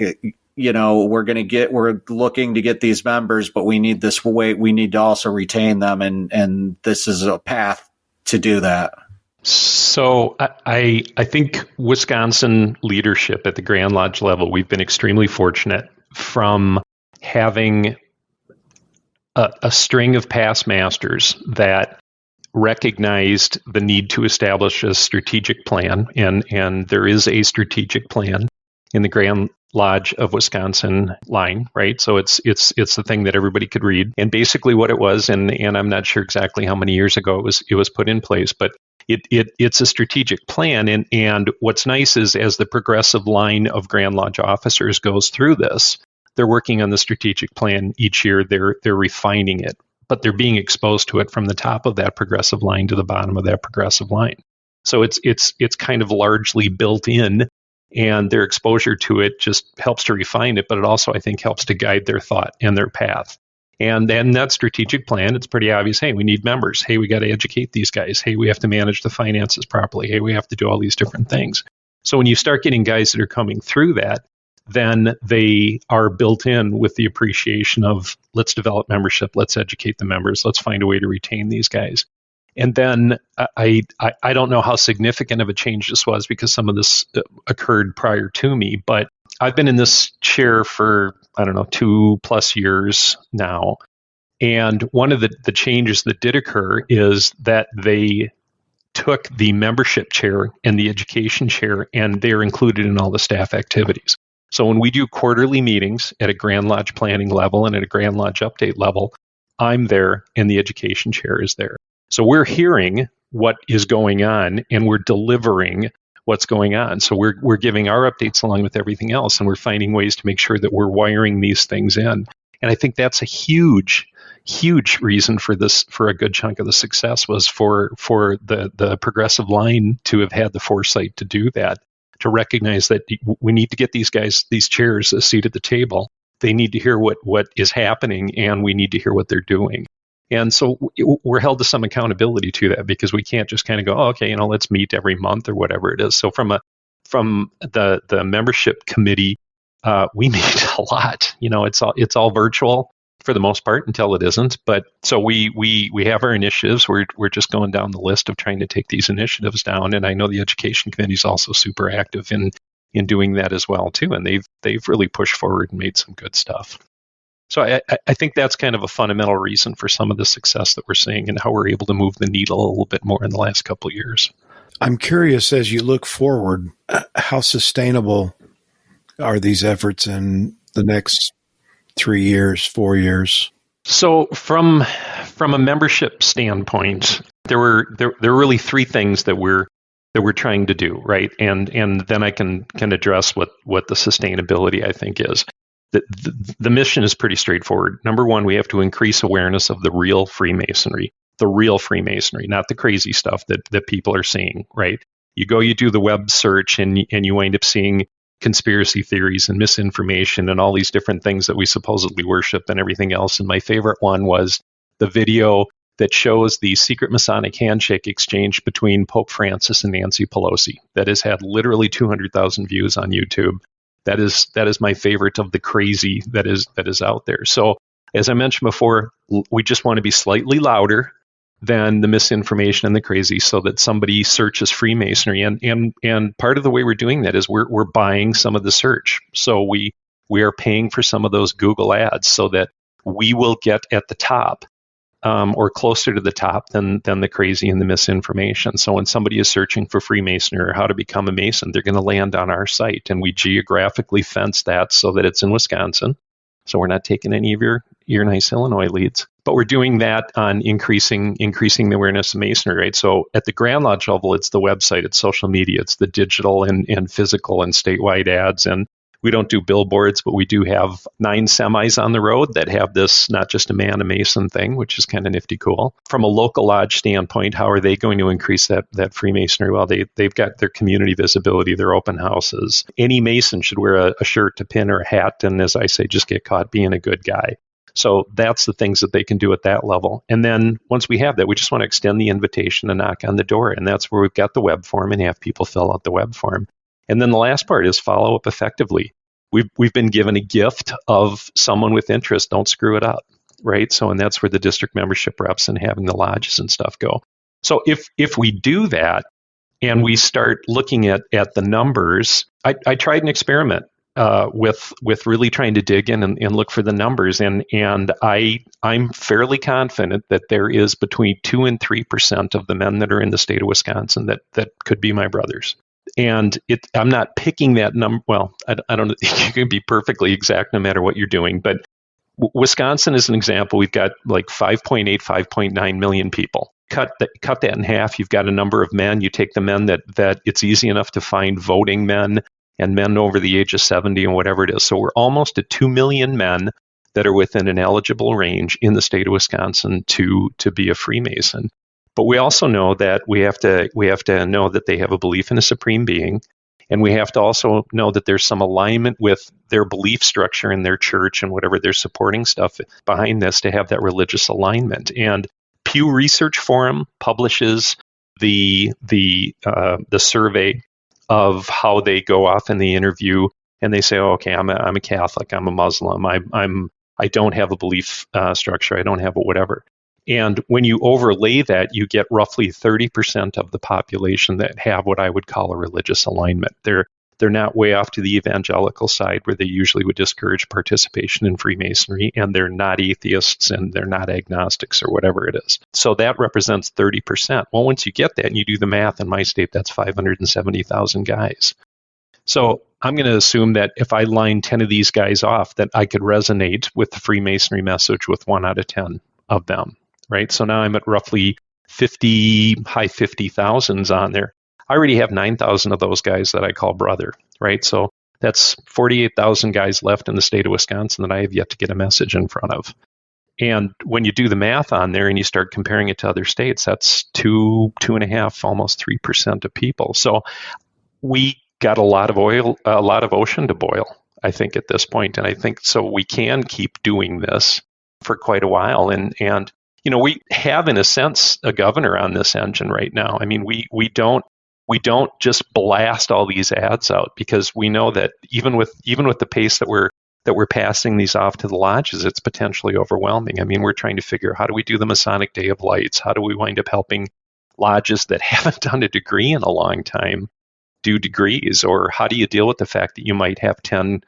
we're looking to get these members, but we need this way. We need to also retain them. And this is a path to do that. So I think Wisconsin leadership at the Grand Lodge level, we've been extremely fortunate from having a string of past masters that recognized the need to establish a strategic plan. And there is a strategic plan in the Grand Lodge of Wisconsin line, right? So it's the thing that everybody could read. And basically what it was, and I'm not sure exactly how many years ago it was put in place, but it's a strategic plan. And what's nice is, as the progressive line of Grand Lodge officers goes through this, they're working on the strategic plan each year. They're refining it, but they're being exposed to it from the top of that progressive line to the bottom of that progressive line. So it's kind of largely built in, and their exposure to it just helps to refine it, but it also, I think, helps to guide their thought and their path. And then that strategic plan, it's pretty obvious. Hey, we need members. Hey, we got to educate these guys. Hey, we have to manage the finances properly. Hey, we have to do all these different things. So when you start getting guys that are coming through that, then they are built in with the appreciation of, let's develop membership, let's educate the members, let's find a way to retain these guys. And then I don't know how significant of a change this was, because some of this occurred prior to me, but I've been in this chair for, 2+ years now. And one of the changes that did occur is that they took the membership chair and the education chair, and they're included in all the staff activities. So when we do quarterly meetings at a Grand Lodge planning level and at a Grand Lodge update level, I'm there and the education chair is there. So we're hearing what is going on and we're delivering what's going on. So we're giving our updates along with everything else, and we're finding ways to make sure that we're wiring these things in. And I think that's a huge reason for this, for a good chunk of the success, was for the progressive line to have had the foresight to do that, to recognize that we need to get these guys, these chairs, a seat at the table. They need to hear what is happening, and we need to hear what they're doing. And so we're held to some accountability to that, because we can't just kind of go, oh, okay, let's meet every month or whatever it is. So from the membership committee, we meet a lot. It's all virtual for the most part until it isn't. But so we have our initiatives. We're just going down the list of trying to take these initiatives down. And I know the education committee is also super active in doing that as well too. And they've really pushed forward and made some good stuff. So I think that's kind of a fundamental reason for some of the success that we're seeing and how we're able to move the needle a little bit more in the last couple of years. I'm curious, as you look forward, how sustainable are these efforts in the next 3 years, 4 years? So from a membership standpoint, there were really three things that we're trying to do, right? And then I can address what the sustainability, I think, is. The mission is pretty straightforward. Number one, we have to increase awareness of the real Freemasonry, the real Freemasonry, not the crazy stuff that people are seeing, right? You do the web search and you wind up seeing conspiracy theories and misinformation and all these different things that we supposedly worship and everything else. And my favorite one was the video that shows the secret Masonic handshake exchange between Pope Francis and Nancy Pelosi that has had literally 200,000 views on YouTube. That is my favorite of the crazy that is out there. So as I mentioned before, we just want to be slightly louder than the misinformation and the crazy so that somebody searches Freemasonry. And part of the way we're doing that is we're buying some of the search. So we are paying for some of those Google ads so that we will get at the top or closer to the top than the crazy and the misinformation. So when somebody is searching for Freemasonry or how to become a Mason, they're going to land on our site, and we geographically fence that so that it's in Wisconsin. So we're not taking any of your nice Illinois leads, but we're doing that on increasing the awareness of Masonry, right? So at the Grand Lodge level, it's the website, it's social media, it's the digital and physical and statewide ads. And we don't do billboards, but we do have 9 semis on the road that have this, not just a man, a Mason thing, which is kind of nifty cool. From a local lodge standpoint, how are they going to increase that Freemasonry? Well, they've got their community visibility, their open houses. Any Mason should wear a shirt, a pin, or a hat, and as I say, just get caught being a good guy. So that's the things that they can do at that level. And then once we have that, we just want to extend the invitation and knock on the door. And that's where we've got the web form and have people fill out the web form. And then the last part is follow up effectively. We've been given a gift of someone with interest. Don't screw it up, right? So, and that's where the district membership reps and having the lodges and stuff go. So if we do that and we start looking at the numbers, I tried an experiment with really trying to dig in and look for the numbers. And I'm fairly confident that there is between 2 and 3% of the men that are in the state of Wisconsin that could be my brothers. And I'm not picking that number. Well, I don't know. You can be perfectly exact no matter what you're doing. But Wisconsin is an example. We've got like 5.8, 5.9 million people. Cut that in half. You've got a number of men. You take the men that it's easy enough to find voting men and men over the age of 70 and whatever it is. So we're almost at 2 million men that are within an eligible range in the state of Wisconsin to be a Freemason. But we also know that we have to know that they have a belief in a supreme being, and we have to also know that there's some alignment with their belief structure in their church and whatever they're supporting stuff behind this to have that religious alignment. And Pew Research Forum publishes the survey of how they go off in the interview, and they say, "Oh, okay, I'm a Catholic, I'm a Muslim, I don't have a belief structure, I don't have a whatever." And when you overlay that, you get roughly 30% of the population that have what I would call a religious alignment. They're not way off to the evangelical side where they usually would discourage participation in Freemasonry, and they're not atheists and they're not agnostics or whatever it is. So that represents 30%. Well, once you get that and you do the math, in my state, that's 570,000 guys. So I'm going to assume that if I line 10 of these guys off, that I could resonate with the Freemasonry message with 1 out of 10 of them. Right, so now I'm at roughly 50, high 50,000s on there. I already have 9,000 of those guys that I call brother, right? So that's 48,000 guys left in the state of Wisconsin that I have yet to get a message in front of. And when you do the math on there and you start comparing it to other states, that's 2.5, almost 3% of people. So we got a lot of ocean to boil, I think, at this point. And I think so we can keep doing this for quite a while. And you know, we have, in a sense, a governor on this engine right now. I mean, we don't just blast all these ads out, because we know that even with the pace that we're passing these off to the lodges, it's potentially overwhelming. I mean, we're trying to figure out, how do we do the Masonic Day of Lights? How do we wind up helping lodges that haven't done a degree in a long time do degrees? Or how do you deal with the fact that you might have 10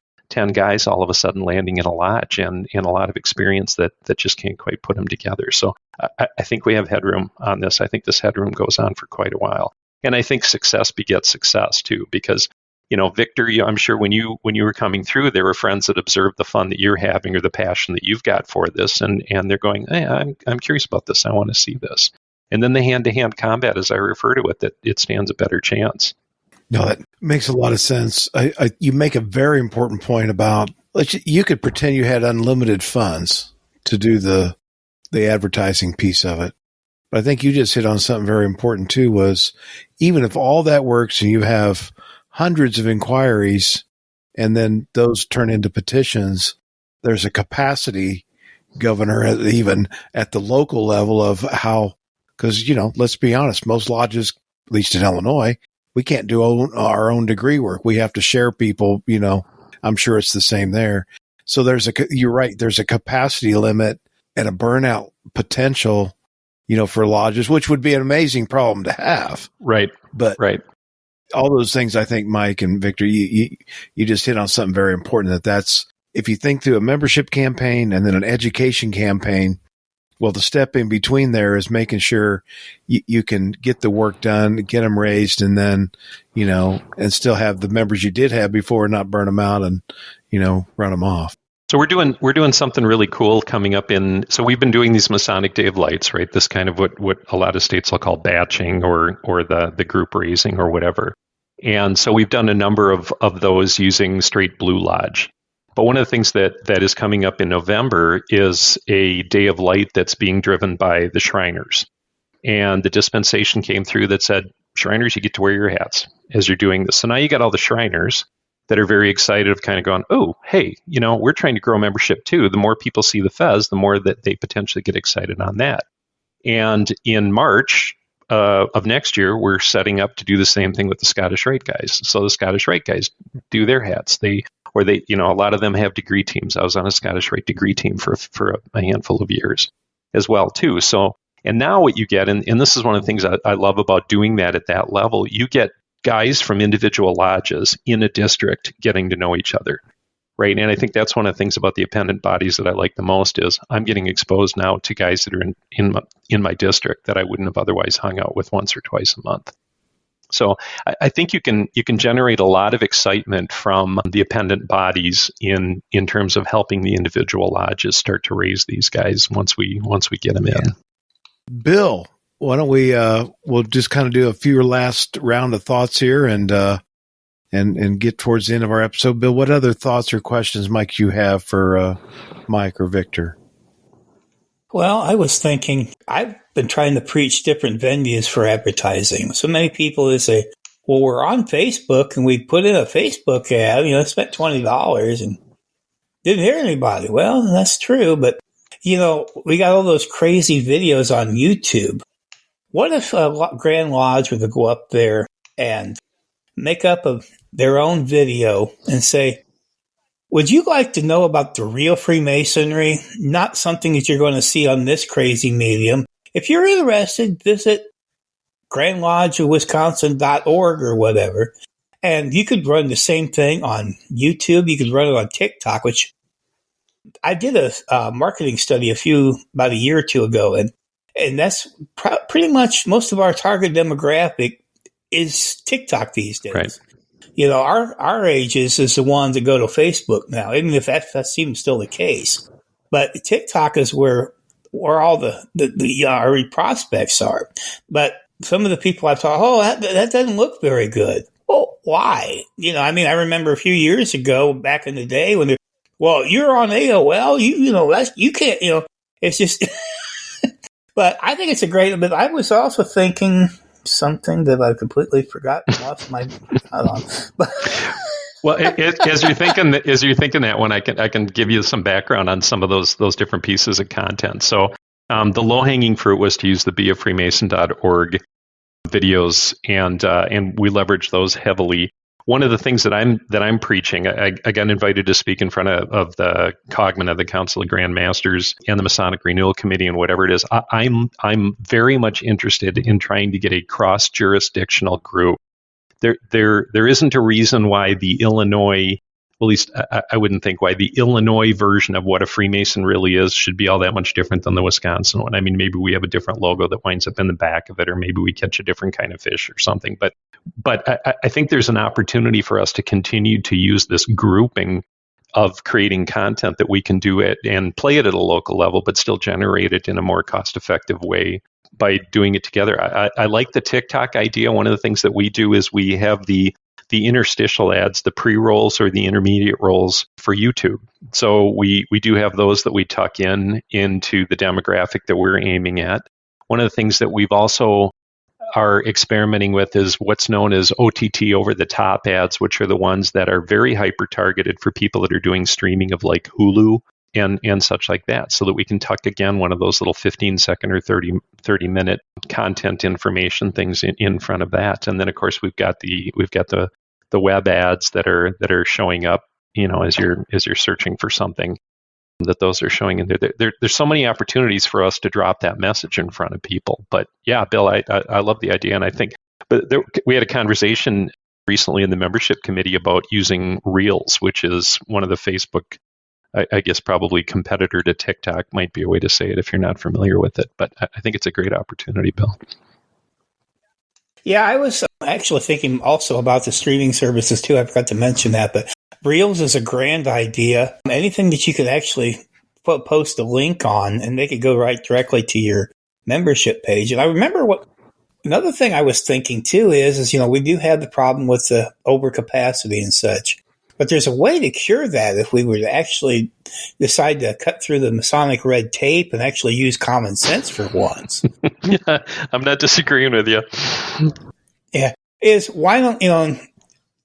guys all of a sudden landing in a lodge and a lot of experience that just can't quite put them together. So I think we have headroom on this. I think this headroom goes on for quite a while. And I think success begets success too, because, you know, Victor, I'm sure when you were coming through, there were friends that observed the fun that you're having or the passion that you've got for this. And they're going, hey, I'm curious about this. I want to see this. And then the hand-to-hand combat, as I refer to it, that it stands a better chance. No, that makes a lot of sense. You make a very important point about, you could pretend you had unlimited funds to do the advertising piece of it. But I think you just hit on something very important too, was even if all that works and you have hundreds of inquiries and then those turn into petitions, there's a capacity governor even at the local level of how, because, let's be honest, most lodges, at least in Illinois, we can't do our own degree work. We have to share people, I'm sure it's the same there. So you're right, there's a capacity limit and a burnout potential, for lodges, which would be an amazing problem to have. Right. But right. All those things, I think, Mike and Victor, you just hit on something very important, that's, if you think through a membership campaign and then an education campaign, well, the step in between there is making sure you can get the work done, get them raised, and then, and still have the members you did have before, not burn them out and, run them off. So we're doing something really cool coming up so we've been doing these Masonic Day of Lights, right? This kind of what a lot of states will call batching or the group raising or whatever. And so we've done a number of those using Straight Blue Lodge. But one of the things that is coming up in November is a day of light that's being driven by the Shriners. And the dispensation came through that said, Shriners, you get to wear your hats as you're doing this. So now you got all the Shriners that are very excited of kind of going, oh, hey, we're trying to grow membership too. The more people see the Fez, the more that they potentially get excited on that. And in March of next year, we're setting up to do the same thing with the Scottish Rite guys. So the Scottish Rite guys do their hats. A lot of them have degree teams. I was on a Scottish Rite degree team for a handful of years as well too. So, and now what you get, and this is one of the things I love about doing that at that level, you get guys from individual lodges in a district getting to know each other, right? And I think that's one of the things about the appendant bodies that I like the most is I'm getting exposed now to guys that are in my district that I wouldn't have otherwise hung out with once or twice a month. So I think you can generate a lot of excitement from the appendant bodies in terms of helping the individual lodges start to raise these guys once we get them in. Bill, why don't we'll just kind of do a few last round of thoughts here and get towards the end of our episode. Bill, what other thoughts or questions, Mike, you have for Mike or Victor? Well, I was thinking, I've been trying to preach different venues for advertising. So many people say, well, we're on Facebook and we put in a Facebook ad, spent $20 and didn't hear anybody. Well, that's true. But, we got all those crazy videos on YouTube. What if a Grand Lodge were to go up there and make up their own video and say, would you like to know about the real Freemasonry? Not something that you're going to see on this crazy medium. If you're interested, visit grandlodgeofwisconsin.org or whatever. And you could run the same thing on YouTube. You could run it on TikTok, which I did a marketing study about a year or two ago. And that's pretty much most of our target demographic is TikTok these days. Right. Our ages is the ones that go to Facebook now, even if that's even still the case. But TikTok is where all the our prospects are. But some of the people I thought, that doesn't look very good. Well, why? I remember a few years ago, back in the day, when you're on AOL, you can't, it's just. But I think it's a great. But I was also thinking something that I've completely forgotten. Lost my thought on. Well, as you're thinking that one, I can give you some background on some of those different pieces of content. So the low hanging fruit was to use the beafreemason.org videos, and we leverage those heavily. One of the things that I'm preaching, I got invited to speak in front of the Cogman of the Council of Grand Masters and the Masonic Renewal Committee and whatever it is. I'm very much interested in trying to get a cross-jurisdictional group. There isn't a reason why the Illinois, at least I wouldn't think why the Illinois version of what a Freemason really is should be all that much different than the Wisconsin one. Maybe we have a different logo that winds up in the back of it, or maybe we catch a different kind of fish or something. But I think there's an opportunity for us to continue to use this grouping of creating content that we can do it and play it at a local level, but still generate it in a more cost-effective way by doing it together. I like the TikTok idea. One of the things that we do is we have the interstitial ads, the pre-rolls or the intermediate rolls for YouTube. So we do have those that we tuck into the demographic that we're aiming at. one of the things that we've also are experimenting with is what's known as OTT, over-the-top ads, which are the ones that are very hyper-targeted for people that are doing streaming of like Hulu and such like that, so that we can tuck, again, one of those little 15-second or 30-minute content information things in front of that. And then, of course, we've got the web ads that are showing up, as you're searching for something, that those are showing in there. There's so many opportunities for us to drop that message in front of people. But yeah, Bill, I love the idea, and I think, we had a conversation recently in the membership committee about using Reels, which is one of the Facebook, I guess probably competitor to TikTok, might be a way to say it if you're not familiar with it. But I think it's a great opportunity, Bill. Yeah, I was actually thinking also about the streaming services too. I forgot to mention that, but Reels is a grand idea. Anything that you could actually post a link on and make it go right directly to your membership page. And I remember another thing I was thinking too is we do have the problem with the overcapacity and such. But there's a way to cure that if we were to actually decide to cut through the Masonic red tape and actually use common sense for once. Yeah, I'm not disagreeing with you. Yeah. Why don't,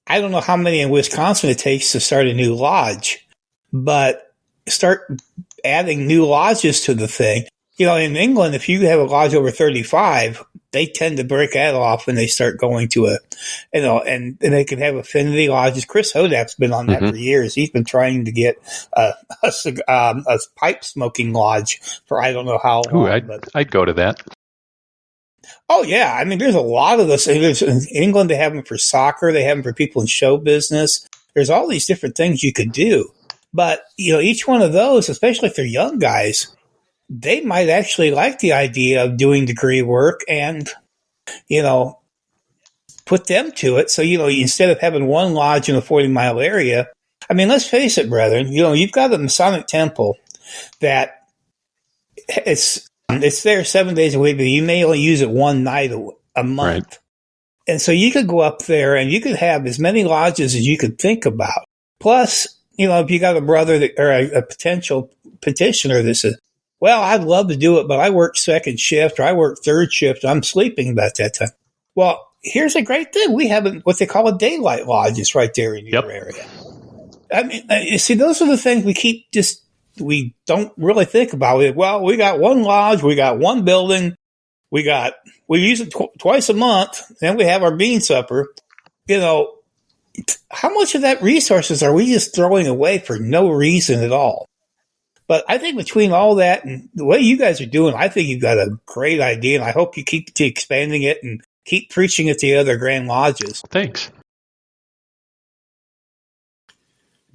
I don't know how many in Wisconsin it takes to start a new lodge, but start adding new lodges to the thing. In England, if you have a lodge over 35, they tend to break that off when they start going to and they can have affinity lodges. Chris Hodap's been on that for years. He's been trying to get a pipe smoking lodge for I don't know how long. Ooh, I'd go to that. Oh, yeah. I mean, there's a lot of this. In England, they have them for soccer. They have them for people in show business. There's all these different things you could do. But, each one of those, especially if they're young guys, they might actually like the idea of doing degree work and, put them to it. So, instead of having one lodge in a 40-mile area, I mean, let's face it, brethren, you've got a Masonic temple that it's there 7 days a week, but you may only use it one night a month. Right. And so you could go up there and you could have as many lodges as you could think about. Plus, if you got a brother or a potential petitioner that says, well, I'd love to do it, but I work second shift or I work third shift. I'm sleeping about that time. Well, here's a great thing. We have what they call a daylight lodge. It's right there in your area. I mean, you see, those are the things we don't really think about. We got one lodge, we got one building, we use it twice a month, then we have our bean supper. How much of that resources are we just throwing away for no reason at all? But I think between all that and the way you guys are doing, I think you've got a great idea, and I hope you keep expanding it and keep preaching it to the other Grand Lodges. Thanks.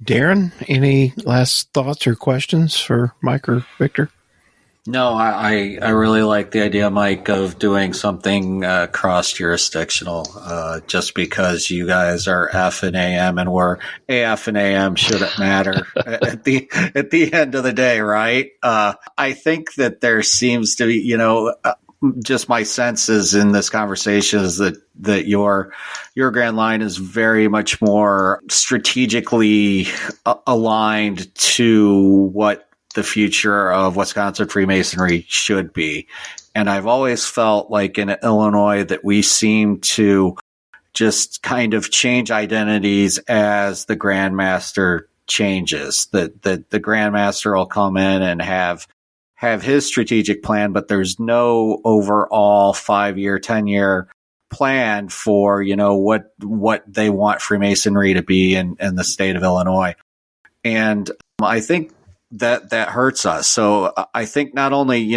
Darren, any last thoughts or questions for Mike or Victor? No, I really like the idea, Mike, of doing something cross-jurisdictional, just because you guys are F and AM and we're AF and AM shouldn't matter at the end of the day, right? I think that there seems to be, just my senses in this conversation is that your Grand Line is very much more strategically aligned to what the future of Wisconsin Freemasonry should be. And I've always felt like in Illinois that we seem to just kind of change identities as the Grand Master changes, that the Grand Master will come in and have his strategic plan, but there's no overall 5-year, 10-year plan for, what they want Freemasonry to be in the state of Illinois. And I think that hurts us. So I think not only,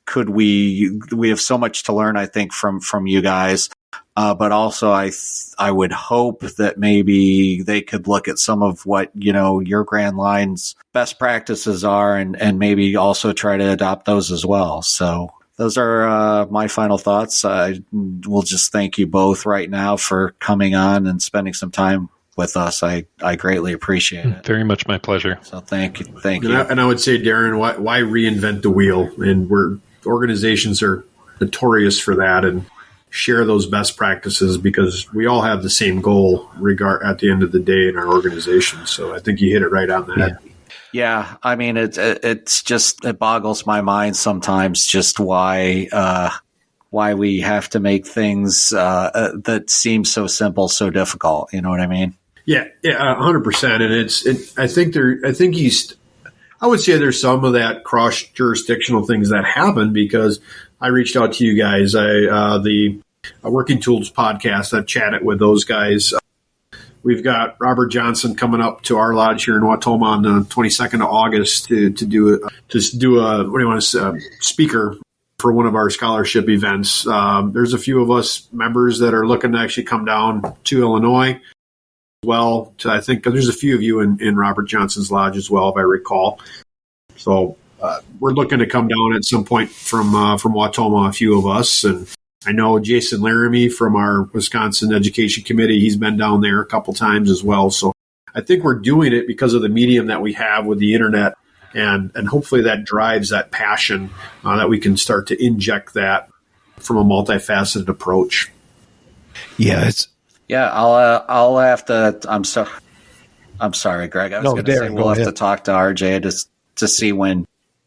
could we have so much to learn, I think, from you guys, but also I would hope that maybe they could look at some of what, your Grand Line's best practices are and maybe also try to adopt those as well. So those are my final thoughts. I will just thank you both right now for coming on and spending some time with us. I greatly appreciate it. Very much my pleasure. So thank you. And I would say, Darren, why reinvent the wheel? And organizations are notorious for that, and share those best practices because we all have the same goal at the end of the day in our organization. So I think you hit it right on the head. Yeah, I mean, it's just, it boggles my mind sometimes just why we have to make things that seem so simple so difficult. You know what I mean? Yeah, 100%. And I would say there's some of that cross jurisdictional things that happen because I reached out to you guys. The Working Tools podcast, I've chatted with those guys. We've got Robert Johnson coming up to our lodge here in Wautoma on the 22nd of August to do a speaker for one of our scholarship events. There's a few of us members that are looking to actually come down to Illinois. Well, I think there's a few of you in Robert Johnson's lodge as well, if I recall. So we're looking to come down at some point from Wautoma, a few of us. And I know Jason Laramie from our Wisconsin Education Committee, he's been down there a couple times as well. So I think we're doing it because of the medium that we have with the internet. And hopefully that drives that passion that we can start to inject that from a multifaceted approach. Yeah, I'll have to. I'm sorry, Greg. I was going to say we'll have to talk to RJ to see when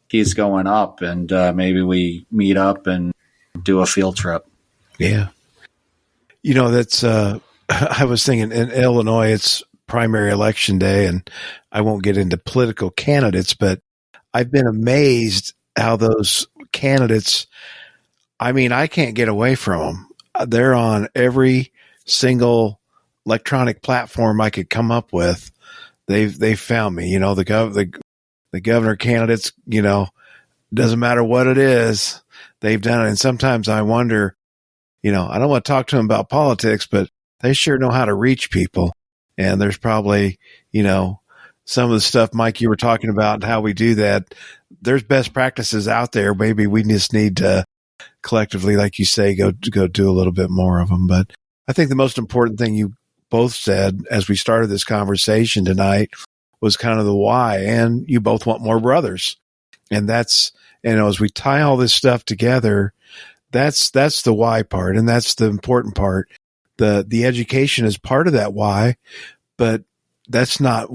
he's going up, and maybe we meet up and do a field trip. Yeah, that's. I was thinking in Illinois, it's primary election day, and I won't get into political candidates, but I've been amazed how those candidates. I mean, I can't get away from them. They're on every single electronic platform I could come up with. They've found me. The governor candidates. Doesn't matter what it is, they've done it. And sometimes I wonder. I don't want to talk to them about politics, but they sure know how to reach people. And there's probably some of the stuff, Mike, you were talking about and how we do that. There's best practices out there. Maybe we just need to collectively, like you say, go do a little bit more of them. But I think the most important thing you both said as we started this conversation tonight was kind of the why. And you both want more brothers. And that's, as we tie all this stuff together, that's the why part. And that's the important part. The education is part of that why, but that's not,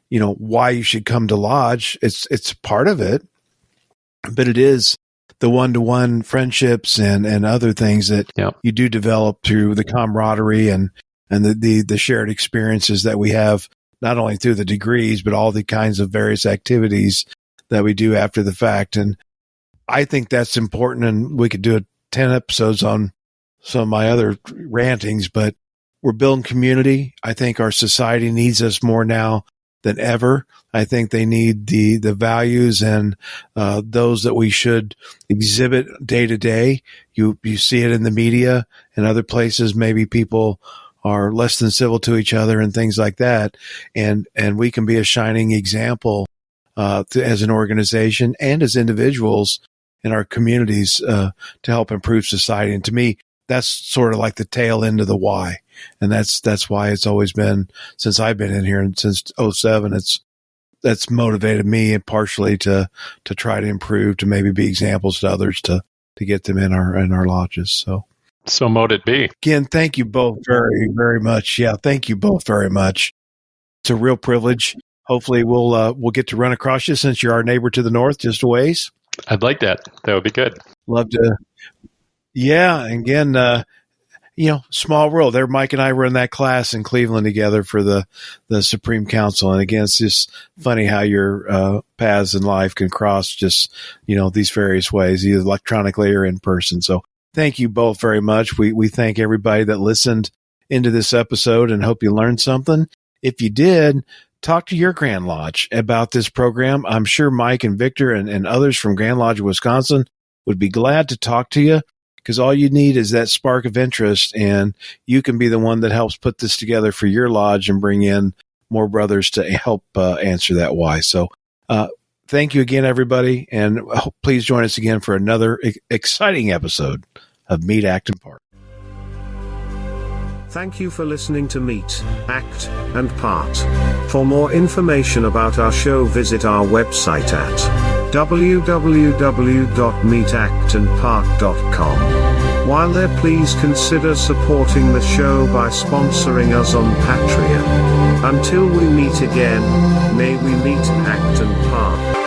why you should come to lodge. It's part of it, but it is the one-to-one friendships and other things that you do develop through the camaraderie and the shared experiences that we have, not only through the degrees, but all the kinds of various activities that we do after the fact. And I think that's important. And we could do 10 episodes on some of my other rantings, but we're building community. I think our society needs us more now than ever. I think they need the values and those that we should exhibit day to day. You see it in the media and other places. Maybe people are less than civil to each other and things like that. And we can be a shining example as an organization and as individuals in our communities to help improve society. And to me, that's sort of like the tail end of the why. And that's why it's always been, since I've been in here and since 2007, that's motivated me partially to try to improve, to maybe be examples to others to get them in our lodges. So mote it be. Again, thank you both very, very much. Yeah. Thank you both very much. It's a real privilege. Hopefully we'll get to run across you since you're our neighbor to the north, just a ways. I'd like that. That would be good. Love to. Yeah. Again, small world there. Mike and I were in that class in Cleveland together for the Supreme Council. And again, it's just funny how your paths in life can cross just, these various ways, either electronically or in person. So thank you both very much. We thank everybody that listened into this episode and hope you learned something. If you did, talk to your Grand Lodge about this program. I'm sure Mike and Victor and others from Grand Lodge, Wisconsin would be glad to talk to you, because all you need is that spark of interest, and you can be the one that helps put this together for your lodge and bring in more brothers to help answer that why. So thank you again, everybody, and please join us again for another exciting episode of Meet, Act, and Part. Thank you for listening to Meet, Act, and Part. For more information about our show, visit our website at www.meetactandpart.com. While there, please consider supporting the show by sponsoring us on Patreon. Until we meet again, may we meet, act and part.